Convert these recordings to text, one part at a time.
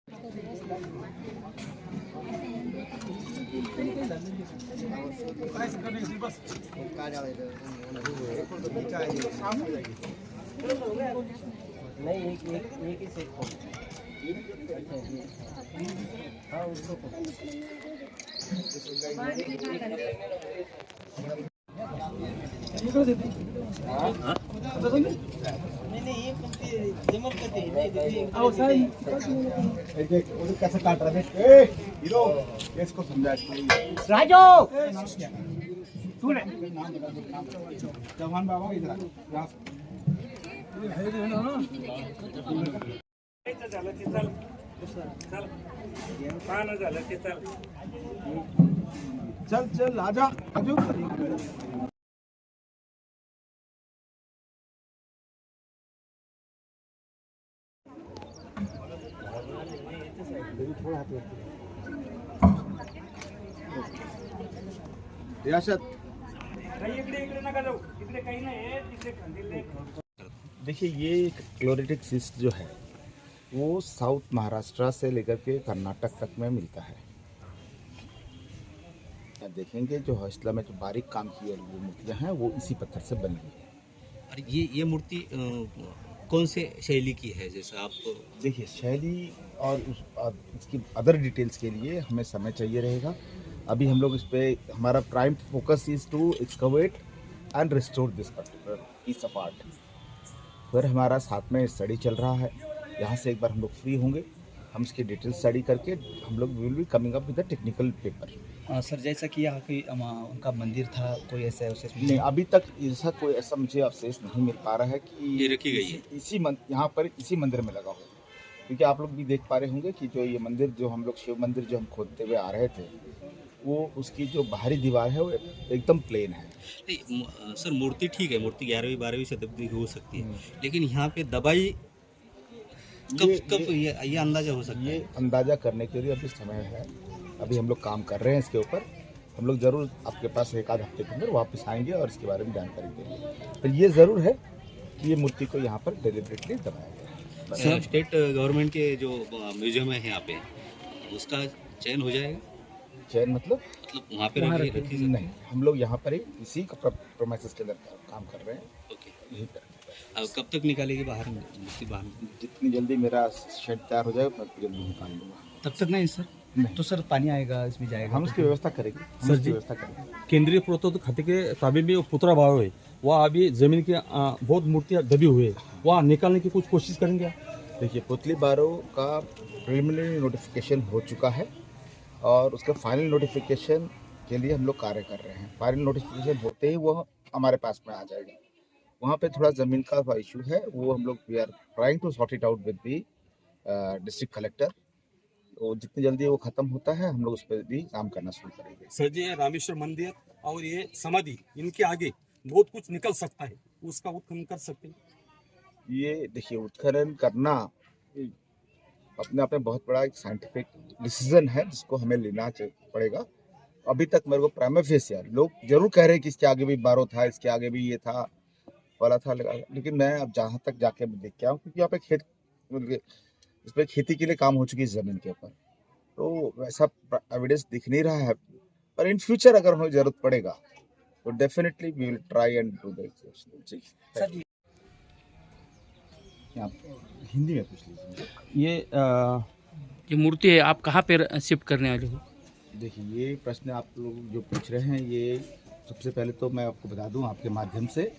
नहीं, एक ही सेट को। हाँ उसको कैसे काट रहा है हीरो, इसको समझा राजू चौहान बाबा इधर चल चल आजा आजू रियासत। देखिए ये क्लोरेटिक सिस्ट जो है वो साउथ महाराष्ट्र से लेकर के कर्नाटक तक में मिलता है। आप देखेंगे जो हौसला में जो बारीक काम की है वो मूर्तियाँ हैं वो इसी पत्थर से बनी हुई है। और ये मूर्ति कौन से शैली की है? जैसा आप देखिए शैली और इसकी अदर डिटेल्स के लिए हमें समय चाहिए रहेगा। अभी हम लोग इस पे हमारा prime focus is to excavate and restore this particular piece of art. फिर हमारा साथ में स्टडी चल रहा है, यहाँ से एक बार हम लोग फ्री होंगे, हम इसकी डिटेल स्टडी करके हम लोग will be coming up with the technical paper. Sir जैसा कि यहाँ की उनका मंदिर था, कोई ऐसा अवशेष नहीं, अभी तक ऐसा कोई ऐसा मुझे अवशेष नहीं मिल पा रहा है कि ये रखी गई है यहाँ पर इसी मंदिर में लगा हो। क्योंकि आप लोग भी देख पा रहे होंगे कि जो ये मंदिर जो हम लोग शिव मंदिर जो हम खोदते हुए आ रहे थे वो उसकी जो बाहरी दीवार है वो एकदम प्लेन है। नहीं सर, मूर्ति ठीक है, मूर्ति 11वीं 12वीं शताब्दी की हो सकती है, लेकिन यहाँ पे दबाई कब ये अंदाजा हो सकता है? ये अंदाजा करने के लिए अभी समय है, अभी हम लोग काम कर रहे हैं इसके ऊपर। हम लोग ज़रूर आपके पास एक आध हफ्ते के अंदर वापस आएंगे और इसके बारे में जानकारी देंगे। तो ये ज़रूर है कि ये मूर्ति को यहाँ पर डेलिबरेटली दबाया गया है। स्टेट गवर्नमेंट के जो म्यूजियम है यहाँ पे उसका चयन हो जाएगा? चयन मतलब वहाँ पे रखी नहीं, हम लोग यहाँ पर ही इसी प्रोमाइसेस के अंदर काम कर रहे हैं। ओके, यही पर अब कब तक निकालेगी बाहर मूर्ति बाहर? जितनी जल्दी मेरा शेड तैयार हो जाएगा मैं जल्दी निकाल दूँगा। तब तक नहीं सर? नहीं। तो सर पानी आएगा इसमें जाएगा? हम उसकी व्यवस्था करेंगे, हम उसकी व्यवस्था करेंगे। केंद्रीय पुरातत्व खाते के ताबे में पुतला भाव है, वह अभी जमीन की बहुत मूर्तियाँ दबी हुई है, वह निकालने की कुछ कोशिश करेंगे? देखिए पुतली बारो का प्रिलिमिनरी नोटिफिकेशन हो चुका है और उसका फाइनल नोटिफिकेशन के लिए हम लोग कार्य कर रहे हैं। फाइनल नोटिफिकेशन होते ही वो हमारे पास में आ जाएगा। वहाँ पे थोड़ा ज़मीन का इशू है, वो हम लोग we are trying to sort it out with the district collector. तो जितनी जल्दी वो ख़त्म होता है हम लोग उस पर भी काम करना शुरू करेंगे। सर जी, रामेश्वर मंदिर और ये समाधि, इनके आगे बहुत कुछ निकल सकता है, उसका उत्खनन कर सकते हैं? ये देखिए उत्खनन करना अपने आप में बहुत बड़ा एक साइंटिफिक डिसीजन है जिसको हमें लेना पड़ेगा। अभी तक मेरे को प्राइमा फेसिया लोग जरूर कह रहे हैं कि इसके आगे भी बारो था, इसके आगे भी ये था वाला था, लेकिन मैं अब जहाँ तक जाके देख के आऊँ क्योंकि यहाँ पे इस पर खेती के लिए काम हो चुकी है ज़मीन के ऊपर, तो वैसा एविडेंस दिख नहीं रहा है। पर इन फ्यूचर अगर हमें ज़रूरत पड़ेगा तो definitely we will try and do that. Hindi में पूछ लीजिए। ये मूर्ति है, आप कहाँ पे शिफ्ट करने वाले हो? देखिए ये प्रश्न आप लोग जो पूछ रहे हैं, ये सबसे पहले तो मैं आपको बता दूं आपके माध्यम से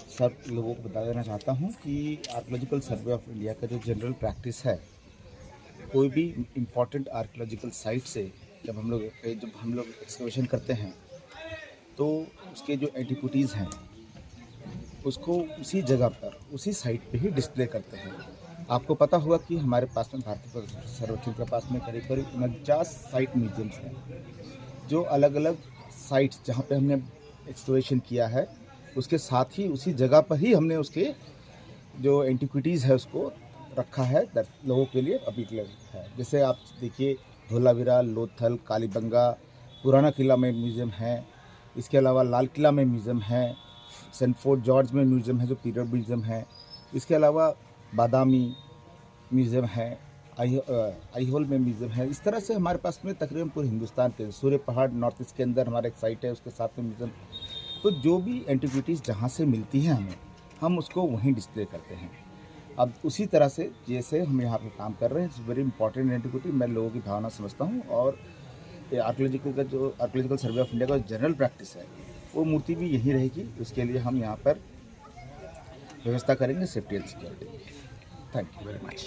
सब लोगों को बता देना चाहता हूं कि आर्कियोलॉजिकल सर्वे ऑफ इंडिया का जो जनरल प्रैक्टिस है, कोई भी इम्पॉर्टेंट आर्कियोलॉजिकल साइट से जब हम लोग एक्सकवेशन करते हैं तो उसके जो एंटिक्विटीज़ हैं उसको उसी जगह पर उसी साइट पे ही डिस्प्ले करते हैं। आपको पता होगा कि हमारे पास में भारतीय सर्वेक्षण के पास में करीब 49 साइट म्यूजियम्स हैं जो अलग अलग साइट्स जहाँ पे हमने एक्सप्लोरेशन किया है उसके साथ ही उसी जगह पर ही हमने उसके जो एंटिक्विटीज़ है उसको रखा है लोगों के लिए अवेलेबल है। जैसे आप देखिए धोलावीरा, लोथल, कालीबंगा, पुराना किला में म्यूज़ियम है, इसके अलावा लाल किला में म्यूज़ियम है, सेंट फोर्ट जॉर्ज में म्यूज़ियम है जो पीरियड म्यूज़ियम है, इसके अलावा बादामी म्यूज़ियम है, आईहोल में म्यूज़ियम है। इस तरह से हमारे पास में तकरीबन पूरे हिंदुस्तान के सूर्य पहाड़ नॉर्थ ईस्ट के अंदर हमारा एक साइट है, उसके साथ में म्यूज़ियम। तो जो भी एंटिक्विटीज़ जहाँ से मिलती हैं हमें, हम उसको वहीं डिस्प्ले करते हैं। अब उसी तरह से जैसे हम यहाँ पे काम कर रहे हैं, इट्स वेरी इंपॉर्टेंट एंटिक्विटी, मैं लोगों की भावना समझता हूँ। और आर्कियोलॉजिकल सर्वे ऑफ इंडिया का जनरल प्रैक्टिस है, वो मूर्ति भी यहीं रहेगी। उसके लिए हम यहाँ पर व्यवस्था करेंगे safety and security. Thank you very much.